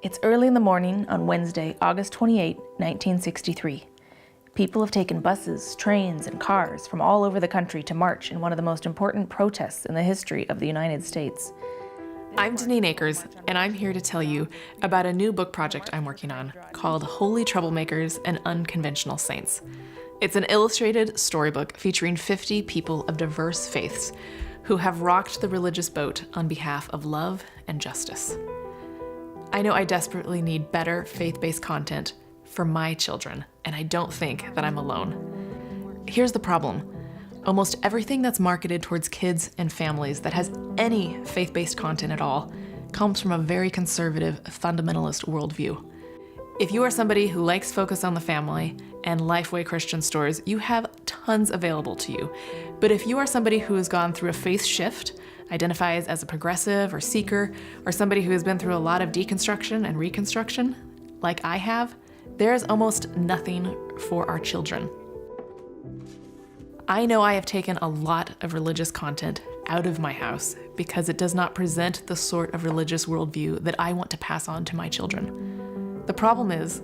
It's early in the morning on Wednesday, August 28, 1963. People have taken buses, trains, and cars from all over the country to march in one of the most important protests in the history of the United States. I'm Daneen Akers, and I'm here to tell you about a new book project I'm working on called Holy Troublemakers and Unconventional Saints. It's an illustrated storybook featuring 50 people of diverse faiths who have rocked the religious boat on behalf of love and justice. I know I desperately need better faith-based content for my children, and I don't think that I'm alone. Here's the problem. Almost everything that's marketed towards kids and families that has any faith-based content at all comes from a very conservative, fundamentalist worldview. If you are somebody who likes Focus on the Family and Lifeway Christian stores, you have tons available to you. But if you are somebody who has gone through a faith shift, identifies as a progressive or seeker, or somebody who has been through a lot of deconstruction and reconstruction, like I have, there is almost nothing for our children. I know I have taken a lot of religious content out of my house because it does not present the sort of religious worldview that I want to pass on to my children. The problem is,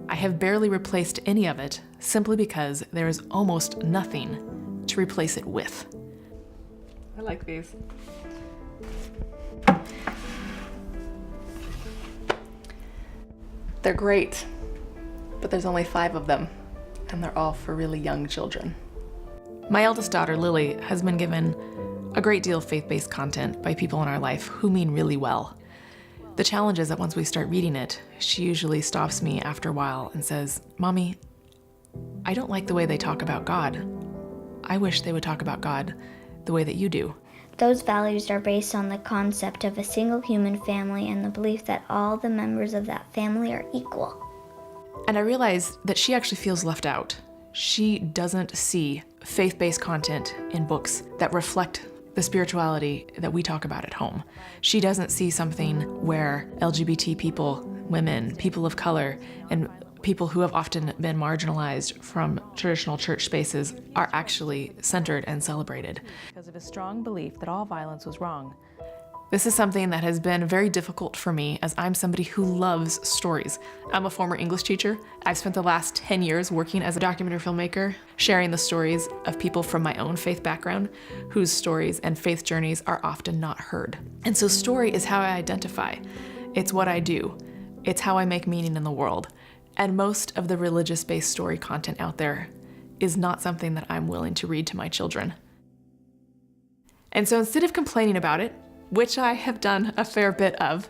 I have barely replaced any of it simply because there is almost nothing to replace it with. I like these. They're great, but there's only 5 of them, and they're all for really young children. My eldest daughter, Lily, has been given a great deal of faith-based content by people in our life who mean really well. The challenge is that once we start reading it, she usually stops me after a while and says, "Mommy, I don't like the way they talk about God. I wish they would talk about God the way that you do." Those values are based on the concept of a single human family and the belief that all the members of that family are equal. And I realized that she actually feels left out. She doesn't see faith-based content in books that reflect the spirituality that we talk about at home. She doesn't see something where LGBT people, women, people of color, and people who have often been marginalized from traditional church spaces are actually centered and celebrated. Because of a strong belief that all violence was wrong. This is something that has been very difficult for me as I'm somebody who loves stories. I'm a former English teacher. I've spent the last 10 years working as a documentary filmmaker, sharing the stories of people from my own faith background, whose stories and faith journeys are often not heard. And so story is how I identify. It's what I do. It's how I make meaning in the world. And most of the religious-based story content out there is not something that I'm willing to read to my children. And so instead of complaining about it, which I have done a fair bit of,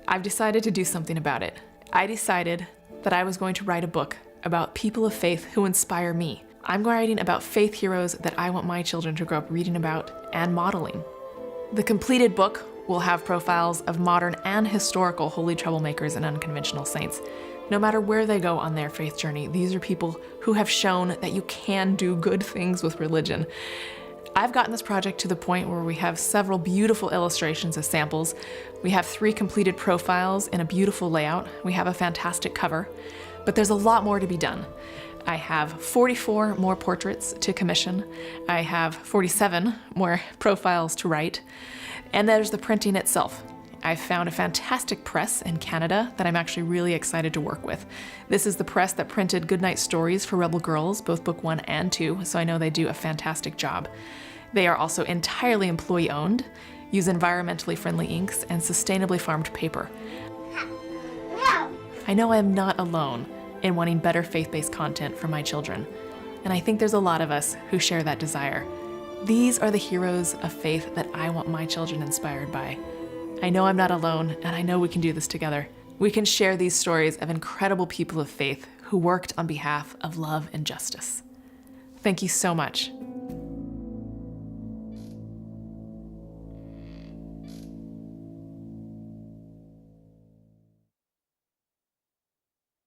I've decided to do something about it. I decided that I was going to write a book about people of faith who inspire me. I'm writing about faith heroes that I want my children to grow up reading about and modeling. The completed book will have profiles of modern and historical holy troublemakers and unconventional saints. No matter where they go on their faith journey, these are people who have shown that you can do good things with religion. I've gotten this project to the point where we have several beautiful illustrations as samples. We have 3 completed profiles in a beautiful layout. We have a fantastic cover, but there's a lot more to be done. I have 44 more portraits to commission. I have 47 more profiles to write, and there's the printing itself. I've found a fantastic press in Canada that I'm actually really excited to work with. This is the press that printed Goodnight Stories for Rebel Girls, both book 1 and 2, so I know they do a fantastic job. They are also entirely employee-owned, use environmentally friendly inks, and sustainably farmed paper. I know I'm not alone in wanting better faith-based content for my children, and I think there's a lot of us who share that desire. These are the heroes of faith that I want my children inspired by. I know I'm not alone, and I know we can do this together. We can share these stories of incredible people of faith who worked on behalf of love and justice. Thank you so much